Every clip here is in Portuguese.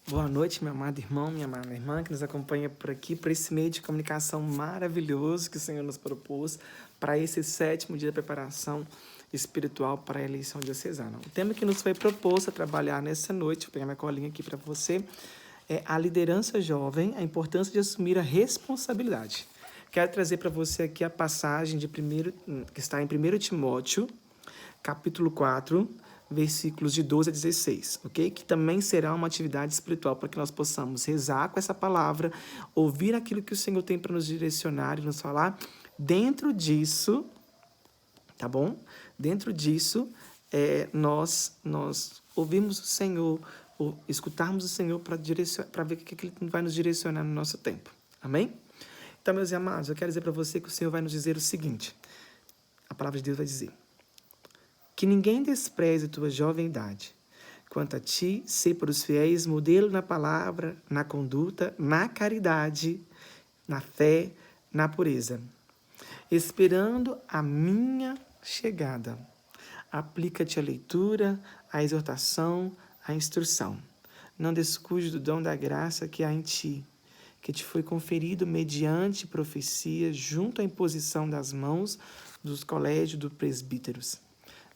Boa noite, meu amado irmão, minha amada irmã, que nos acompanha por aqui, por esse meio de comunicação maravilhoso que o Senhor nos propôs para esse 7º dia de preparação espiritual para a eleição diocesana. O tema que nos foi proposto a trabalhar nessa noite, vou pegar minha colinha aqui para você, é a liderança jovem, a importância de assumir a responsabilidade. Quero trazer para você aqui a passagem que está em 1 Timóteo, capítulo 4, versículos de 12 a 16, ok? Que também será uma atividade espiritual para que nós possamos rezar com essa palavra, ouvir aquilo que o Senhor tem para nos direcionar e nos falar. Dentro disso, tá bom? Dentro disso, nós ouvimos o Senhor, escutarmos o Senhor para ver o que Ele vai nos direcionar no nosso tempo. Amém? Então, meus amados, eu quero dizer para você que o Senhor vai nos dizer o seguinte. A palavra de Deus vai dizer: que ninguém despreze tua jovem idade. Quanto a ti, sê para os fiéis modelo na palavra, na conduta, na caridade, na fé, na pureza. Esperando a minha chegada. Aplica-te a leitura, a exortação, a instrução. Não descuide do dom da graça que há em ti, que te foi conferido mediante profecia junto à imposição das mãos dos colégios dos presbíteros.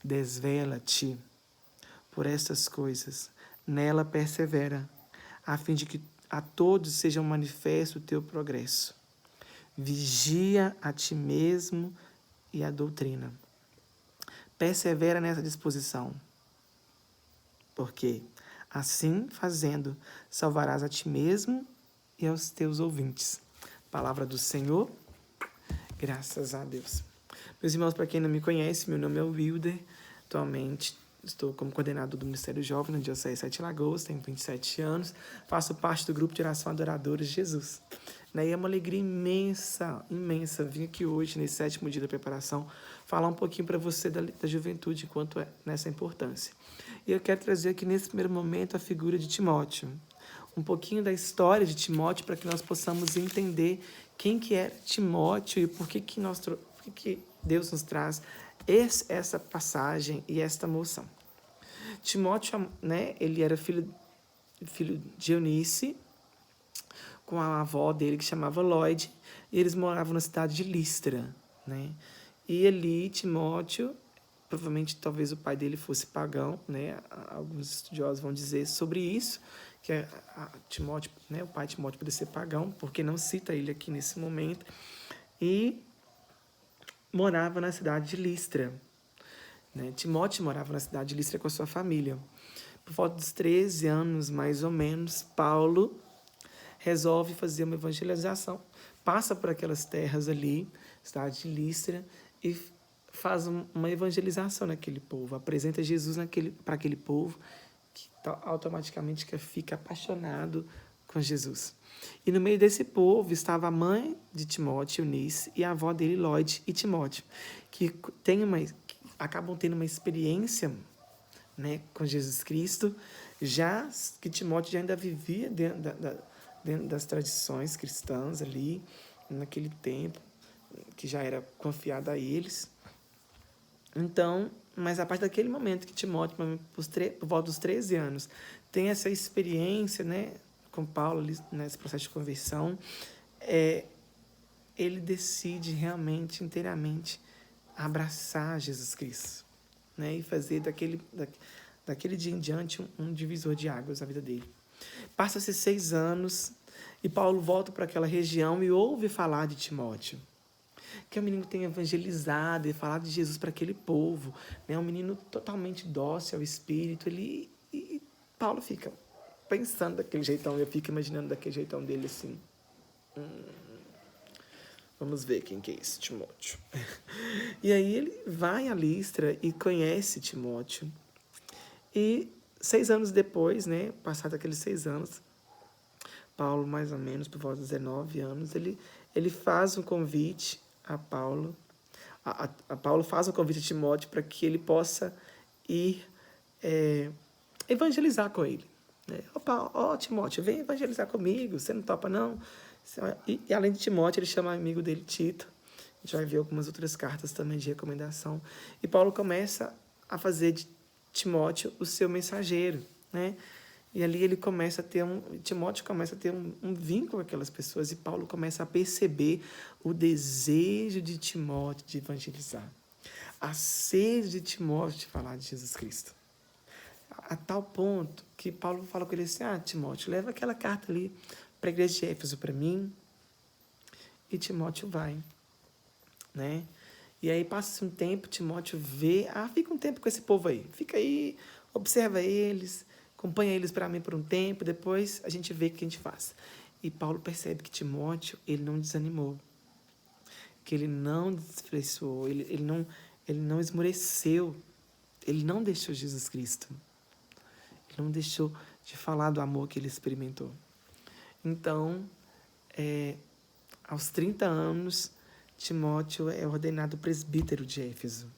Desvela-te por estas coisas, nela persevera, a fim de que a todos seja manifesto o teu progresso. Vigia a ti mesmo e a doutrina. Persevera nessa disposição, porque, assim fazendo, salvarás a ti mesmo e aos teus ouvintes. Palavra do Senhor, graças a Deus. Meus irmãos, para quem não me conhece, meu nome é Wilder. Atualmente estou como coordenador do Ministério Jovem na Diocese de Sete Lagoas, tenho 27 anos, faço parte do grupo de oração Adoradores de Jesus. E é uma alegria imensa vir aqui hoje, nesse 7º dia da preparação, falar um pouquinho para você da juventude, enquanto é nessa importância. E eu quero trazer aqui nesse primeiro momento a figura de Timóteo, um pouquinho da história de Timóteo, para que nós possamos entender quem que é Timóteo e por que Deus nos traz essa passagem e esta moção. Timóteo, né, ele era filho de Eunice, com a avó dele que chamava Lloyd, e eles moravam na cidade de Listra, né? E ali Timóteo, provavelmente talvez o pai dele fosse pagão, né? Alguns estudiosos vão dizer sobre isso, que Timóteo, né, o pai de Timóteo poderia ser pagão, porque não cita ele aqui nesse momento, e morava na cidade de Listra. Né? Timóteo morava na cidade de Listra com a sua família. Por volta dos 13 anos, mais ou menos, Paulo resolve fazer uma evangelização. Passa por aquelas terras ali, cidade de Listra, e faz uma evangelização naquele povo. Apresenta Jesus para aquele povo, que automaticamente fica apaixonado com Jesus. E no meio desse povo estava a mãe de Timóteo, Eunice, e a avó dele, Lloyd e Timóteo, que acabam tendo uma experiência, né, com Jesus Cristo, já que Timóteo já ainda vivia dentro das tradições cristãs ali, naquele tempo, que já era confiado a eles. Então, mas a partir daquele momento que Timóteo, por volta dos 13 anos, tem essa experiência, né, com Paulo, ali, nesse processo de conversão, ele decide realmente, inteiramente, abraçar Jesus Cristo, né, e fazer daquele dia em diante um divisor de águas na vida dele. Passa-se 6 anos e Paulo volta para aquela região e ouve falar de Timóteo, que é um menino que tem evangelizado e falado de Jesus para aquele povo, né? Um menino totalmente dócil ao Espírito. E Paulo fica pensando daquele jeitão, eu fico imaginando daquele jeitão dele assim. Vamos ver quem que é esse Timóteo. E aí ele vai a Listra e conhece Timóteo. E 6 anos depois, né, passado aqueles 6 anos, Paulo, mais ou menos, por volta de 19 anos, ele faz um convite a Paulo. Paulo faz um convite a Timóteo para que ele possa ir evangelizar com ele. Timóteo, vem evangelizar comigo, você não topa não? E além de Timóteo, ele chama o amigo dele, Tito. A gente vai ver algumas outras cartas também de recomendação. E Paulo começa a fazer de Timóteo o seu mensageiro, né? E ali ele começa a ter Timóteo começa a ter um vínculo com aquelas pessoas, e Paulo começa a perceber o desejo de Timóteo de evangelizar, a sede de Timóteo de falar de Jesus Cristo. A tal ponto que Paulo fala com ele assim: Timóteo, leva aquela carta ali para a igreja de Éfeso para mim. E Timóteo vai, né? E aí passa um tempo, Timóteo vê, fica um tempo com esse povo aí, fica aí, observa eles, acompanha eles para mim por um tempo, depois a gente vê o que a gente faz. E Paulo percebe que Timóteo, ele não desanimou, que ele não desprezou, ele não esmoreceu, ele não deixou Jesus Cristo, ele não deixou de falar do amor que ele experimentou. Então, aos 30 anos, Timóteo é ordenado presbítero de Éfeso.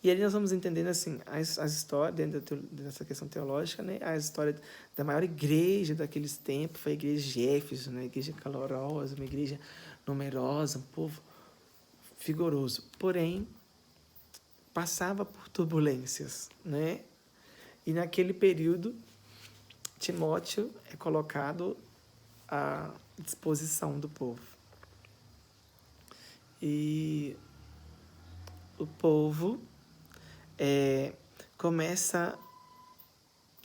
E aí nós vamos entendendo assim, as histórias, dentro dessa questão teológica, né, a história da maior igreja daqueles tempos foi a igreja de Éfeso, né, uma igreja calorosa, uma igreja numerosa, um povo vigoroso. Porém, passava por turbulências, né? E naquele período, Timóteo é colocado à disposição do povo. E o povo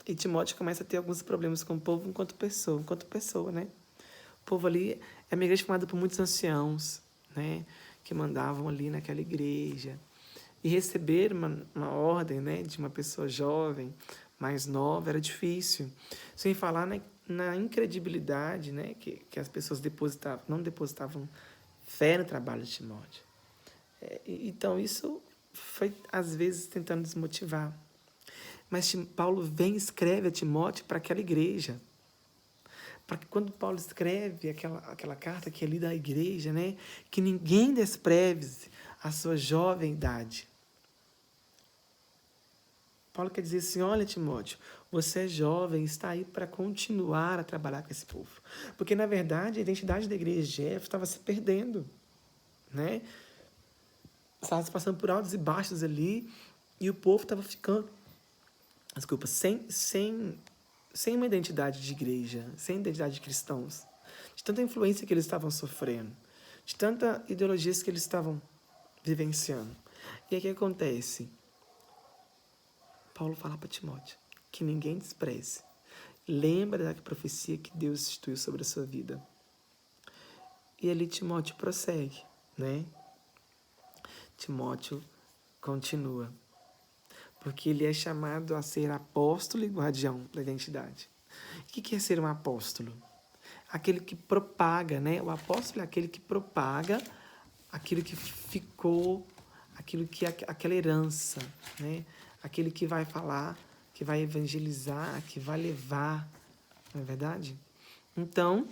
e Timóteo começa a ter alguns problemas com o povo enquanto pessoa, né? O povo ali é uma igreja formada por muitos anciãos, né? Que mandavam ali naquela igreja. E receber uma ordem, né, de uma pessoa jovem, mais nova, era difícil. Sem falar na incredibilidade, né, que as pessoas não depositavam fé no trabalho de Timóteo. Então, isso foi, às vezes, tentando desmotivar. Mas Paulo vem e escreve a Timóteo para aquela igreja. Para que quando Paulo escreve aquela carta que é lida à igreja, né, que ninguém despreze a sua jovem idade. Paulo quer dizer assim: olha, Timóteo, você é jovem, está aí para continuar a trabalhar com esse povo. Porque, na verdade, a identidade da igreja de Éfeso estava se perdendo, né? Estava se passando por altos e baixos ali, e o povo estava ficando, sem uma identidade de igreja, sem identidade de cristãos, de tanta influência que eles estavam sofrendo, de tanta ideologias que eles estavam vivenciando. E aí o que acontece? Paulo fala para Timóteo que ninguém despreze. Lembra da profecia que Deus instituiu sobre a sua vida. E ali Timóteo prossegue, né? Timóteo continua. Porque ele é chamado a ser apóstolo e guardião da identidade. O que é ser um apóstolo? Aquele que propaga, né? O apóstolo é aquele que propaga aquilo que ficou, aquela herança, né? Aquele que vai falar, que vai evangelizar, que vai levar, não é verdade? Então,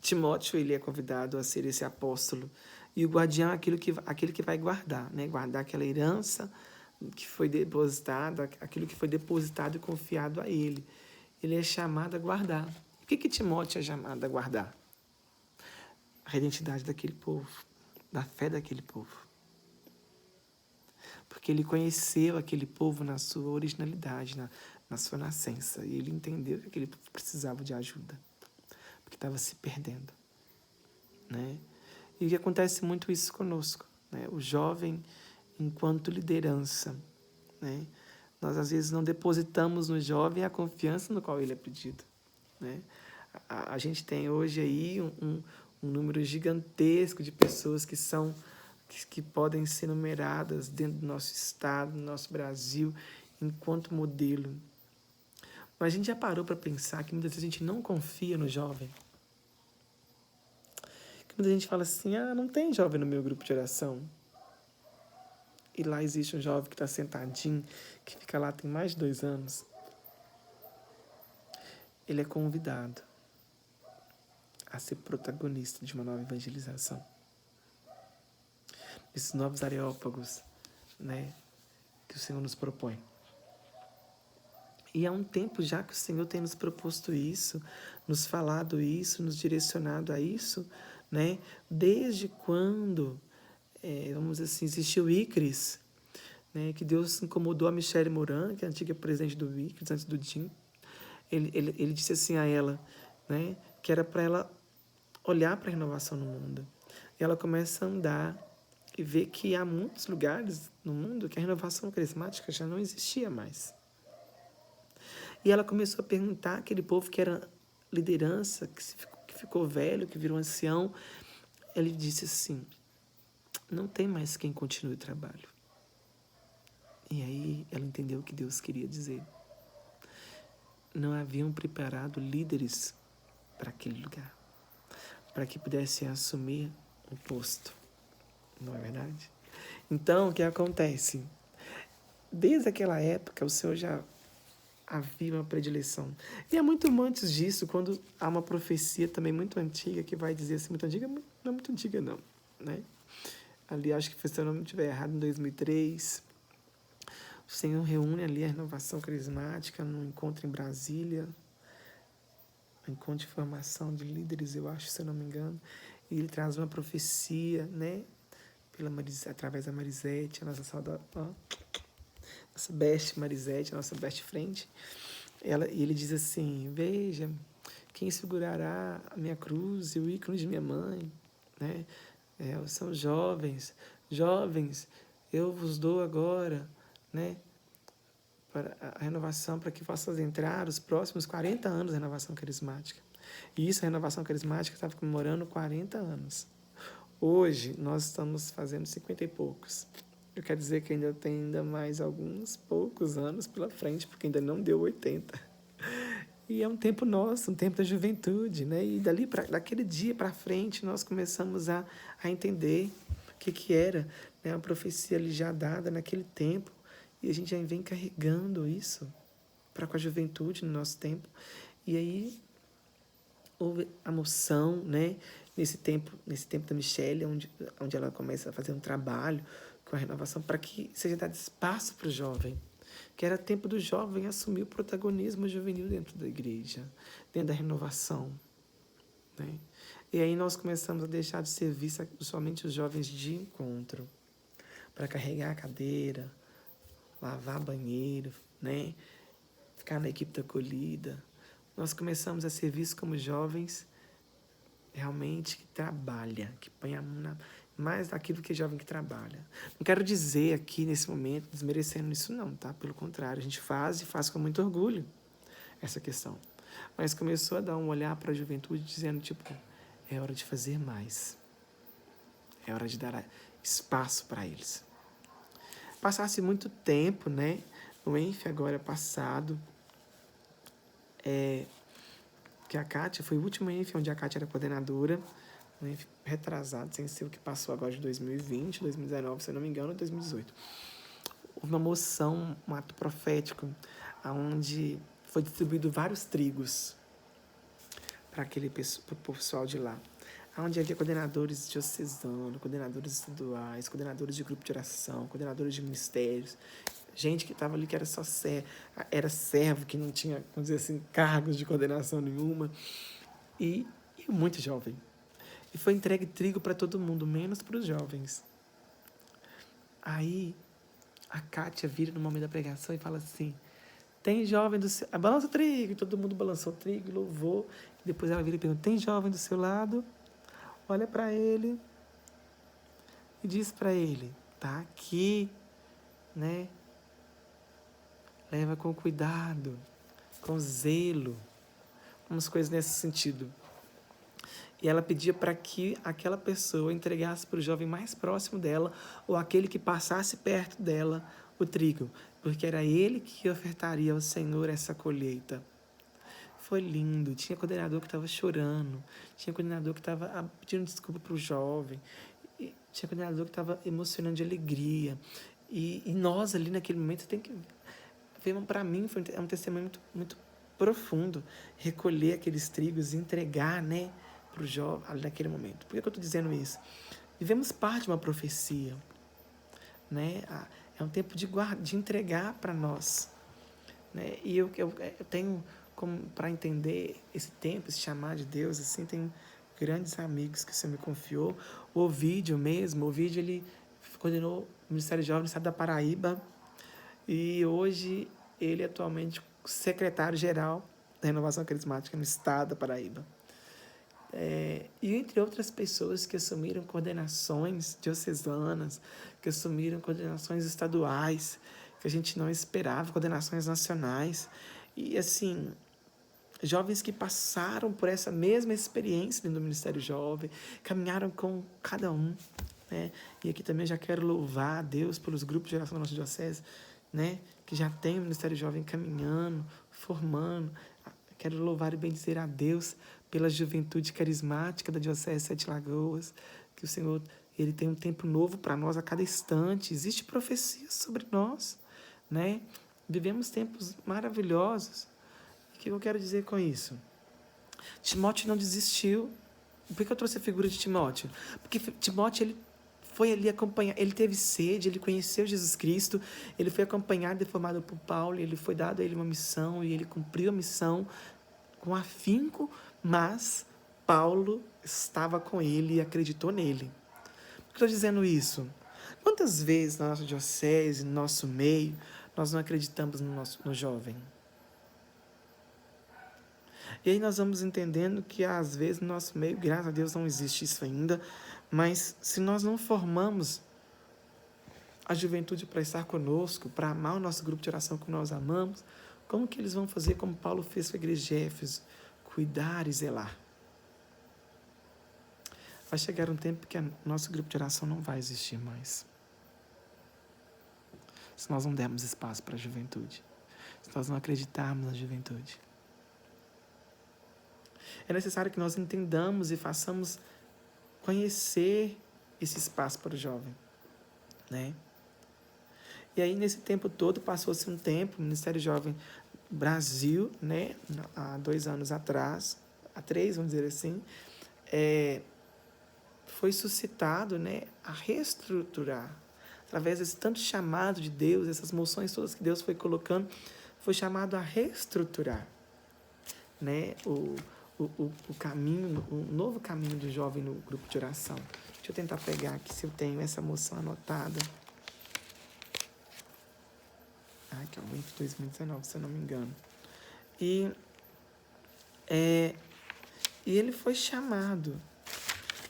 Timóteo, ele é convidado a ser esse apóstolo, e o guardião é aquele que vai guardar, né? Guardar aquela herança que foi depositada, aquilo que foi depositado e confiado a ele. Ele é chamado a guardar. O que Timóteo é chamado a guardar? A identidade daquele povo, da fé daquele povo. Porque ele conheceu aquele povo na sua originalidade, na sua nascença. E ele entendeu que aquele povo precisava de ajuda, porque estava se perdendo, né? E que acontece muito isso conosco, né? O jovem, enquanto liderança, né? Nós, às vezes, não depositamos no jovem a confiança no qual ele é pedido, né? A gente tem hoje aí um número gigantesco de pessoas que podem ser numeradas dentro do nosso estado, no nosso Brasil, enquanto modelo. Mas a gente já parou para pensar que muitas vezes a gente não confia no jovem? Que muita gente fala assim: não tem jovem no meu grupo de oração. E lá existe um jovem que está sentadinho, que fica lá tem mais de 2 anos. Ele é convidado a ser protagonista de uma nova evangelização. Esses novos areópagos, né, que o Senhor nos propõe. E há um tempo já que o Senhor tem nos proposto isso, nos falado isso, nos direcionado a isso, né? Desde quando, vamos dizer assim, existiu o ICRIS, né, que Deus incomodou a Michelle Moran, que é a antiga presidente do Wicked, antes do Jim. Ele disse assim a ela, né, que era para ela olhar para a renovação no mundo. E ela começa a andar e ver que há muitos lugares no mundo que a renovação carismática já não existia mais. E ela começou a perguntar aquele povo que era liderança, que ficou velho, que virou ancião. Ele disse assim, não tem mais quem continue o trabalho. E aí ela entendeu o que Deus queria dizer. Não haviam preparado líderes para aquele lugar, para que pudessem assumir um posto. Não é verdade? Então, o que acontece? Desde aquela época, o Senhor já havia uma predileção. E é muito antes disso, quando há uma profecia também muito antiga, que vai dizer assim, muito antiga, não é muito antiga não, né? Ali, acho que se eu não estiver errado, em 2003, o Senhor reúne ali a renovação carismática num encontro em Brasília, um encontro de formação de líderes, eu acho, se eu não me engano, e ele traz uma profecia, né? Através da Marisete, a nossa saudação, nossa best Marisete, a nossa best friend. E ele diz assim, veja, quem segurará a minha cruz e o ícone de minha mãe, né? São jovens, eu vos dou agora, né? Para a renovação, para que possam entrar os próximos 40 anos da renovação carismática. E isso, a renovação carismática estava comemorando 40 anos. Hoje, nós estamos fazendo 50 e poucos. Eu quero dizer que ainda tem mais alguns poucos anos pela frente, porque ainda não deu 80. E é um tempo nosso, um tempo da juventude, né? E daquele dia para frente, nós começamos a entender o que era, né? Uma profecia ali já dada naquele tempo. E a gente já vem carregando isso para com a juventude no nosso tempo. E aí houve a moção, né? Nesse tempo da Michelle, onde ela começa a fazer um trabalho com a renovação para que seja dado espaço para o jovem, que era tempo do jovem assumir o protagonismo juvenil dentro da igreja, dentro da renovação, né? E aí nós começamos a deixar de servir somente os jovens de encontro, para carregar a cadeira, lavar banheiro, né? Ficar na equipe da acolhida. Nós começamos a servir como jovens realmente que trabalha, que põe a mão mais daquilo que jovem que trabalha. Não quero dizer aqui, nesse momento, desmerecendo isso não, tá? Pelo contrário, a gente faz e faz com muito orgulho essa questão. Mas começou a dar um olhar para a juventude dizendo, tipo, é hora de fazer mais. É hora de dar espaço para eles. Passasse muito tempo, né? No ENF agora passado, que a Kátia, foi o último ENF onde a Kátia era coordenadora, um ENF retrasado, sem ser o que passou agora de 2020, 2019, se eu não me engano, 2018. Houve uma moção, um ato profético, onde foi distribuído vários trigos para o pessoal de lá, onde havia coordenadores diocesanos, coordenadores estaduais, coordenadores de grupo de oração, coordenadores de ministérios, gente que estava ali que era só era servo, que não tinha, vamos dizer assim, cargos de coordenação nenhuma, e muito jovem. E foi entregue trigo para todo mundo, menos para os jovens. Aí a Kátia vira no momento da pregação e fala assim, tem jovem do seu... Balança o trigo, e todo mundo balançou o trigo, louvou. E depois ela vira e pergunta, tem jovem do seu lado? Olha para ele e diz para ele, tá aqui, né? Leva com cuidado, com zelo, umas coisas nesse sentido. E ela pedia para que aquela pessoa entregasse para o jovem mais próximo dela ou aquele que passasse perto dela o trigo, porque era ele que ofertaria ao Senhor essa colheita. Foi lindo. Tinha coordenador que estava chorando, tinha coordenador que estava pedindo desculpa para o jovem, tinha coordenador que estava emocionando de alegria. E nós ali naquele momento tem que ver, para mim foi um testemunho muito, muito profundo, recolher aqueles trigos e entregar, né, para o jovem ali naquele momento. Por que eu estou dizendo isso? Vivemos parte de uma profecia, né? É um tempo de entregar para nós, né? E eu tenho como para entender esse tempo, esse chamar de Deus, assim, tenho grandes amigos que o Senhor me confiou. O Ovídio mesmo, ele coordenou o Ministério Jovem no estado da Paraíba e hoje ele é atualmente secretário-geral da Renovação Carismática no estado da Paraíba. E entre outras pessoas que assumiram coordenações diocesanas, que assumiram coordenações estaduais, que a gente não esperava, coordenações nacionais. E, assim, jovens que passaram por essa mesma experiência dentro do Ministério Jovem, caminharam com cada um, né? E aqui também já quero louvar a Deus pelos grupos de geração da nossa diocese, né? Que já tem o Ministério Jovem caminhando, formando. Quero louvar e bendizer a Deus pela juventude carismática da Diocese Sete Lagoas, que o Senhor ele tem um tempo novo para nós a cada instante. Existe profecia sobre nós, né? Vivemos tempos maravilhosos. E o que eu quero dizer com isso? Timóteo não desistiu. Por que eu trouxe a figura de Timóteo? Porque Timóteo, ele foi ali acompanhar, ele teve sede, ele conheceu Jesus Cristo, ele foi acompanhado e formado por Paulo, ele foi dado a ele uma missão e ele cumpriu a missão com afinco, mas Paulo estava com ele e acreditou nele. Por que estou dizendo isso? Quantas vezes na nossa diocese, no nosso meio, nós não acreditamos no jovem? E aí nós vamos entendendo que às vezes no nosso meio, graças a Deus não existe isso ainda, mas se nós não formamos a juventude para estar conosco, para amar o nosso grupo de oração como nós amamos, como que eles vão fazer como Paulo fez com a igreja de Éfeso? Cuidar e zelar. Vai chegar um tempo que o nosso grupo de oração não vai existir mais. Se nós não dermos espaço para a juventude. Se nós não acreditarmos na juventude. É necessário que nós entendamos e façamos conhecer esse espaço para o jovem, né? E aí, nesse tempo todo, passou-se um tempo, o Ministério Jovem Brasil, né, há 2 anos atrás, há 3, vamos dizer assim, foi suscitado, né, a reestruturar, através desse tanto chamado de Deus, essas moções todas que Deus foi colocando, foi chamado a reestruturar, né, o caminho, o novo caminho do jovem no grupo de oração. Deixa eu tentar pegar aqui se eu tenho essa moção anotada. Que é o 2019, se eu não me engano. E ele foi chamado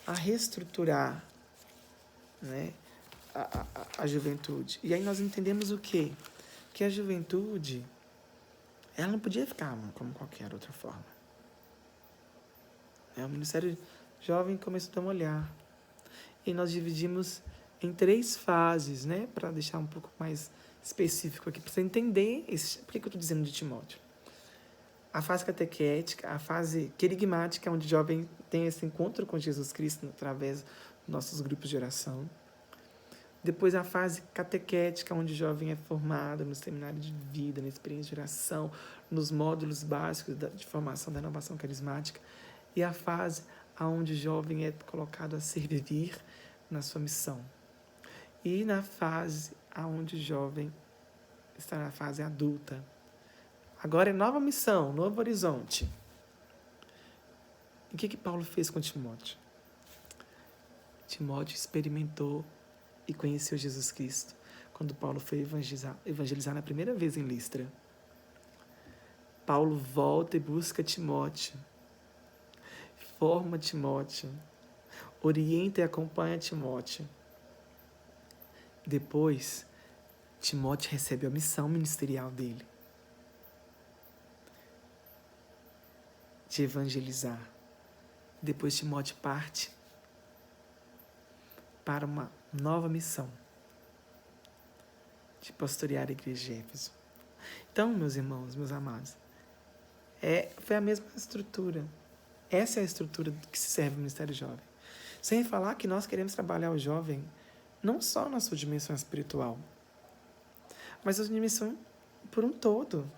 a reestruturar, né, a juventude. E aí nós entendemos o quê? Que a juventude, ela não podia ficar como qualquer outra forma. O Ministério Jovem começou a dar um olhar. E nós dividimos em 3 fases, né, para deixar um pouco mais específico aqui, para você entender por que eu estou dizendo de Timóteo. A fase catequética, a fase querigmática, onde o jovem tem esse encontro com Jesus Cristo através dos nossos grupos de oração. Depois a fase catequética, onde o jovem é formado no seminário de vida, na experiência de oração, nos módulos básicos de formação da renovação carismática. E a fase onde o jovem é colocado a servir na sua missão. E na fase onde o jovem está na fase adulta. Agora é nova missão, novo horizonte. E o que Paulo fez com Timóteo? Timóteo experimentou e conheceu Jesus Cristo quando Paulo foi evangelizar na primeira vez em Listra. Paulo volta e busca Timóteo, forma Timóteo, orienta e acompanha Timóteo. Depois, Timóteo recebe a missão ministerial dele, de evangelizar. Depois, Timóteo parte para uma nova missão, de pastorear a igreja de Éfeso. Então, meus irmãos, meus amados, foi a mesma estrutura. Essa é a estrutura que se serve o Ministério Jovem. Sem falar que nós queremos trabalhar o jovem não só na sua dimensão espiritual, mas a dimensão por um todo.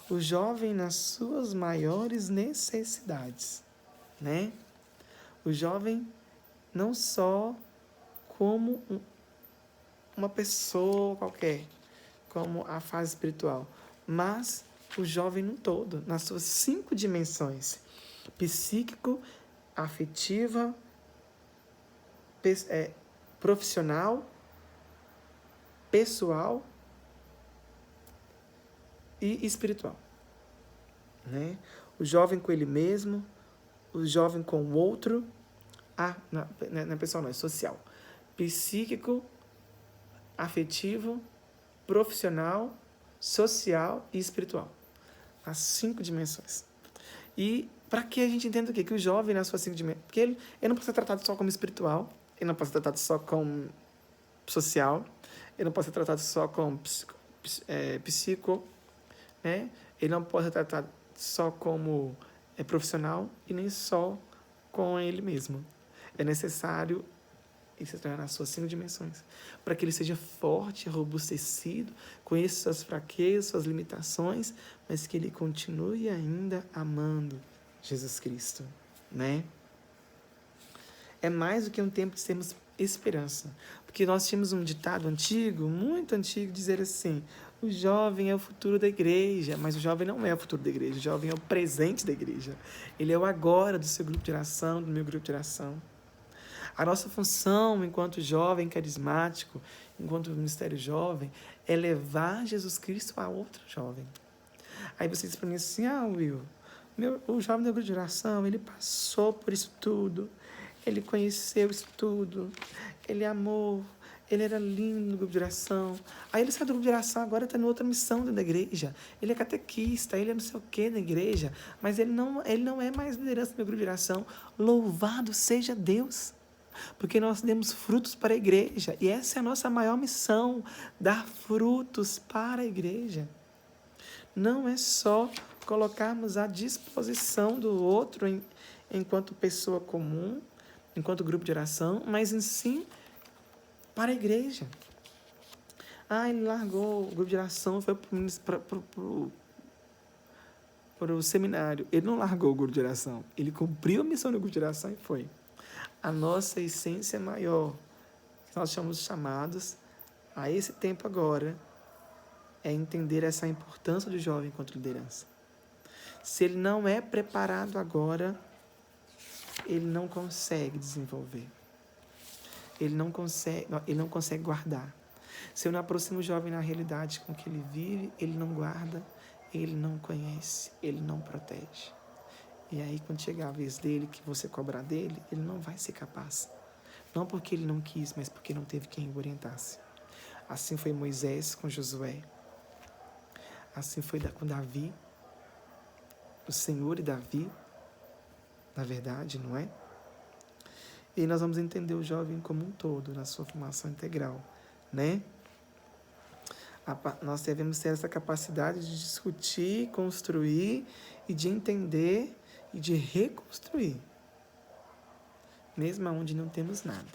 O jovem nas suas maiores necessidades, né? O jovem não só como uma pessoa qualquer, como a fase espiritual, mas o jovem no todo, nas suas 5 dimensões: psíquico, afetiva, profissional pessoal e espiritual, né? O jovem com ele mesmo, o jovem com o outro, não é pessoal, não, é social, psíquico, afetivo, profissional, social e espiritual. As 5 dimensões. E para que a gente entenda o quê? Que o jovem, nas suas 5 dimensões, porque ele não pode ser tratado só como espiritual, ele não pode ser tratado só como social, ele não pode ser tratado só como psico, né? Ele não pode ser tratado só como profissional e nem só com ele mesmo. É necessário ele se tornar nas suas 5 dimensões, para que ele seja forte, robustecido, conheça suas fraquezas, suas limitações, mas que ele continue ainda amando Jesus Cristo, né? É mais do que um tempo de termos esperança, porque nós tínhamos um ditado antigo, muito antigo, dizer assim: o jovem é o futuro da igreja, mas o jovem não é o futuro da igreja, o jovem é o presente da igreja, ele é o agora do seu grupo de oração, do meu grupo de oração. A nossa função enquanto jovem carismático, enquanto ministério jovem, é levar Jesus Cristo a outro jovem. Aí você diz para mim assim: Will, o jovem do grupo de oração, ele passou por isso tudo, ele conheceu isso tudo, ele amou, ele era lindo no grupo de oração. Aí ele saiu do grupo de oração, agora está em outra missão dentro da igreja. Ele é catequista, ele é não sei o que na igreja, mas ele não é mais liderança do meu grupo de oração. Louvado seja Deus! Porque nós demos frutos para a igreja, e essa é a nossa maior missão, dar frutos para a igreja. Não é só colocarmos à disposição do outro enquanto pessoa comum, enquanto grupo de oração, mas em sim para a igreja. Ele largou o grupo de oração, foi para o seminário. Ele não largou o grupo de oração, ele cumpriu a missão do grupo de oração e foi. A nossa essência maior, que nós somos chamados a esse tempo agora, é entender essa importância do jovem enquanto liderança. Se ele não é preparado agora, ele não consegue desenvolver. Ele não consegue guardar. Se eu não aproximo o jovem na realidade com que ele vive, ele não guarda, ele não conhece, ele não protege. E aí, quando chegar a vez dele, que você cobrar dele, ele não vai ser capaz. Não porque ele não quis, mas porque não teve quem o orientasse. Assim foi Moisés com Josué. Assim foi com Davi. O Senhor e Davi, na verdade, não é? E nós vamos entender o jovem como um todo, na sua formação integral, né? Nós devemos ter essa capacidade de discutir, construir e de entender e de reconstruir, mesmo onde não temos nada,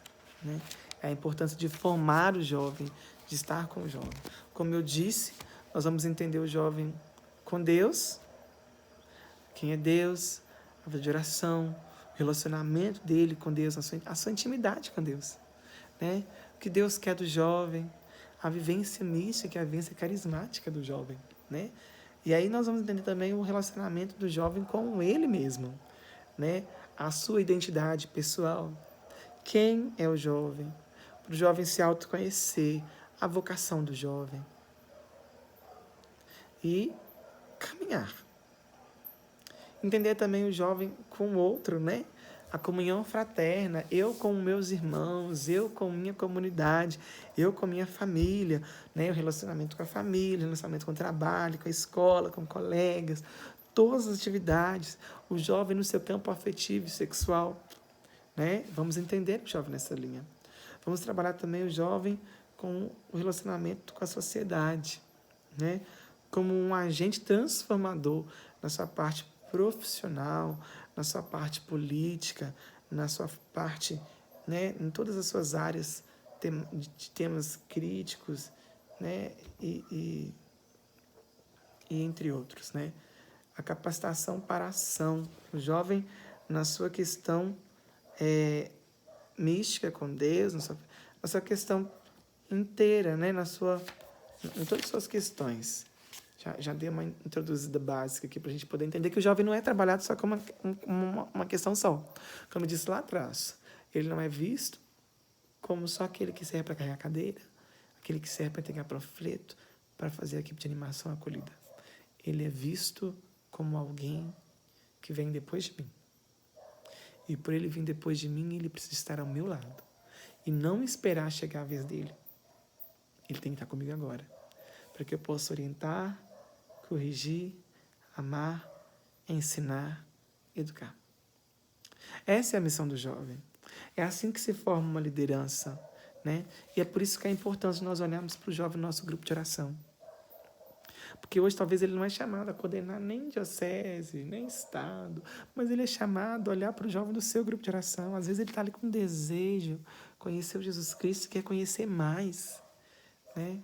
né? A importância de formar o jovem, de estar com o jovem. Como eu disse, nós vamos entender o jovem com Deus, quem é Deus, a vida de oração, o relacionamento dele com Deus, a sua intimidade com Deus, né? O que Deus quer do jovem, a vivência mística, a vivência carismática do jovem, né? E aí nós vamos entender também o relacionamento do jovem com ele mesmo, né? A sua identidade pessoal. Quem é o jovem? Para o jovem se autoconhecer, a vocação do jovem. E caminhar. Entender também o jovem com o outro, né? A comunhão fraterna, eu com meus irmãos, eu com minha comunidade, eu com minha família, né? O relacionamento com a família, o relacionamento com o trabalho, com a escola, com colegas, todas as atividades, o jovem no seu campo afetivo e sexual, né? Vamos entender o jovem nessa linha. Vamos trabalhar também o jovem com o relacionamento com a sociedade, né? Como um agente transformador na sua parte profissional, na sua parte política, na sua parte, né, em todas as suas áreas de temas críticos, né, e entre outros, né. A capacitação para a ação, o jovem na sua questão mística com Deus, na sua questão inteira, né, em todas as suas questões. Já dei uma introduzida básica aqui para a gente poder entender que o jovem não é trabalhado só como uma questão só. Como eu disse lá atrás, ele não é visto como só aquele que serve para carregar a cadeira, aquele que serve para entregar panfleto, para fazer a equipe de animação acolhida. Ele é visto como alguém que vem depois de mim. E por ele vir depois de mim, ele precisa estar ao meu lado. E não esperar chegar a vez dele. Ele tem que estar comigo agora. Para que eu possa orientar, corrigir, amar, ensinar, educar. Essa é a missão do jovem. É assim que se forma uma liderança, né? E é por isso que é importante nós olharmos para o jovem no nosso grupo de oração. Porque hoje talvez ele não é chamado a coordenar nem diocese, nem estado, mas ele é chamado a olhar para o jovem do seu grupo de oração. Às vezes ele está ali com desejo, conhecer o Jesus Cristo, quer conhecer mais, né?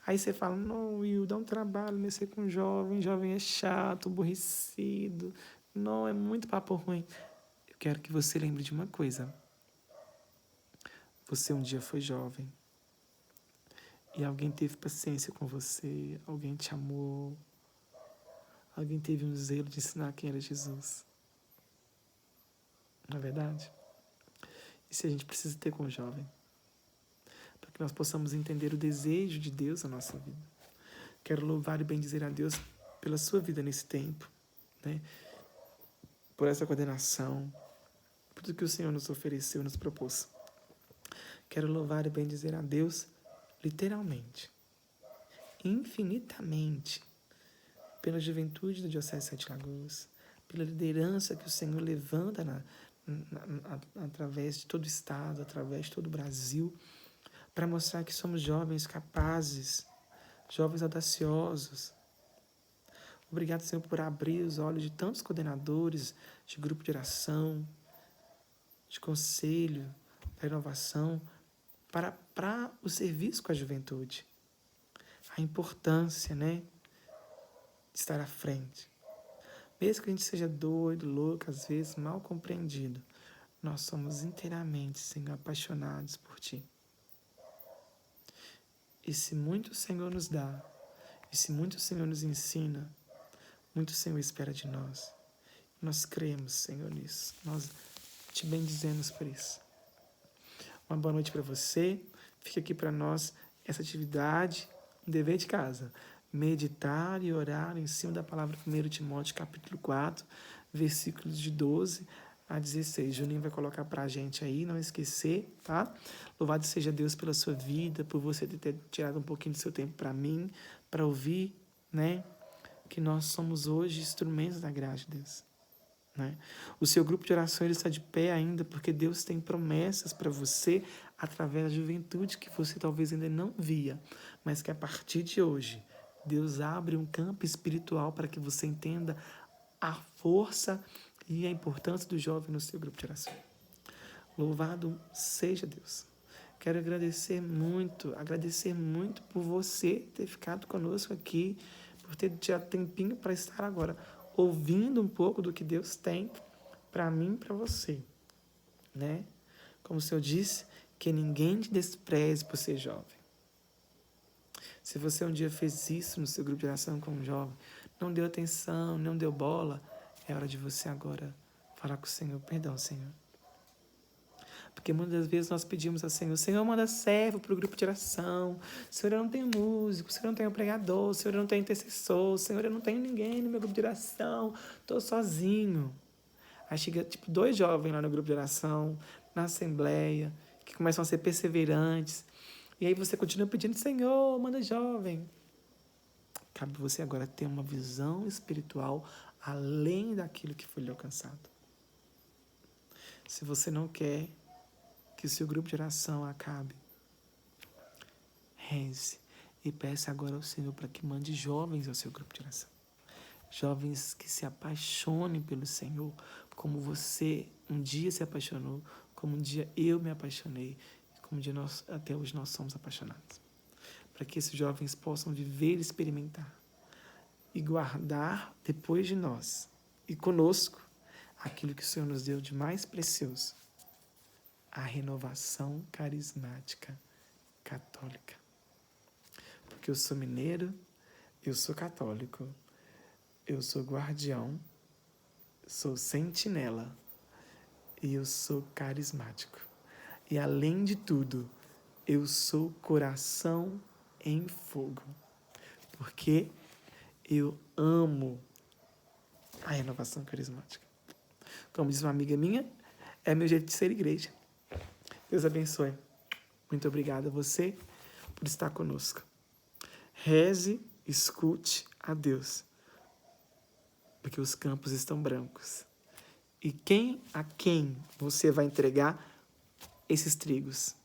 Aí você fala, não, Will, dá um trabalho mexer com jovem é chato, aborrecido, não, é muito papo ruim. Eu quero que você lembre de uma coisa. Você um dia foi jovem e alguém teve paciência com você, alguém te amou, alguém teve um zelo de ensinar quem era Jesus. Não é verdade? Isso a gente precisa ter com o jovem, para que nós possamos entender o desejo de Deus na nossa vida. Quero louvar e bendizer a Deus pela sua vida nesse tempo, né? Por essa coordenação, por tudo que o Senhor nos ofereceu, nos propôs. Quero louvar e bendizer a Deus literalmente, infinitamente, pela juventude da Diocese de Sete Lagoas, pela liderança que o Senhor levanta através de todo o Estado, através de todo o Brasil, para mostrar que somos jovens capazes, jovens audaciosos. Obrigado, Senhor, por abrir os olhos de tantos coordenadores de grupo de oração, de conselho, da inovação, para o serviço com a juventude. A importância, né, de estar à frente. Mesmo que a gente seja doido, louco, às vezes mal compreendido, nós somos inteiramente, Senhor, apaixonados por Ti. E se muito o Senhor nos dá, e se muito o Senhor nos ensina, muito o Senhor espera de nós. Nós cremos, Senhor, nisso. Nós te bendizemos por isso. Uma boa noite para você. Fica aqui para nós essa atividade, um dever de casa. Meditar e orar em cima da palavra 1 Timóteo, capítulo 4, versículos de 12 a 16. Juninho vai colocar para a gente aí, não esquecer, tá? Louvado seja Deus pela sua vida, por você ter tirado um pouquinho do seu tempo para mim, para ouvir, né? Que nós somos hoje instrumentos da graça de Deus. Né? O seu grupo de oração ele está de pé ainda porque Deus tem promessas para você através da juventude que você talvez ainda não via, mas que a partir de hoje Deus abre um campo espiritual para que você entenda a força e a importância do jovem no seu grupo de oração. Louvado seja Deus. Quero agradecer muito por você ter ficado conosco aqui, por ter tirado tempinho para estar agora ouvindo um pouco do que Deus tem para mim e para você, né? Como o Senhor disse, que ninguém te despreze por ser jovem. Se você um dia fez isso no seu grupo de oração com um jovem, não deu atenção, não deu bola, é hora de você agora falar com o Senhor, perdão, Senhor. Porque muitas das vezes nós pedimos ao Senhor, Senhor, manda servo para o grupo de oração, Senhor, eu não tenho músico, Senhor, eu não tenho pregador, Senhor, eu não tenho intercessor, Senhor, eu não tenho ninguém no meu grupo de oração, estou sozinho. Aí chega, 2 jovens lá no grupo de oração, na assembleia, que começam a ser perseverantes, e aí você continua pedindo, Senhor, manda jovem. Cabe você agora ter uma visão espiritual além daquilo que foi lhe alcançado. Se você não quer que o seu grupo de oração acabe, reze e peça agora ao Senhor para que mande jovens ao seu grupo de oração. Jovens que se apaixonem pelo Senhor, como você um dia se apaixonou, como um dia eu me apaixonei, como um dia até hoje nós somos apaixonados. Para que esses jovens possam viver e experimentar e guardar depois de nós e conosco aquilo que o Senhor nos deu de mais precioso, a renovação carismática católica. Porque eu sou mineiro, eu sou católico, eu sou guardião, sou sentinela e eu sou carismático. E além de tudo, eu sou coração em fogo, porque eu amo a renovação carismática. Como diz uma amiga minha, é meu jeito de ser igreja. Deus abençoe. Muito obrigado a você por estar conosco. Reze, escute a Deus, porque os campos estão brancos. E a quem você vai entregar esses trigos?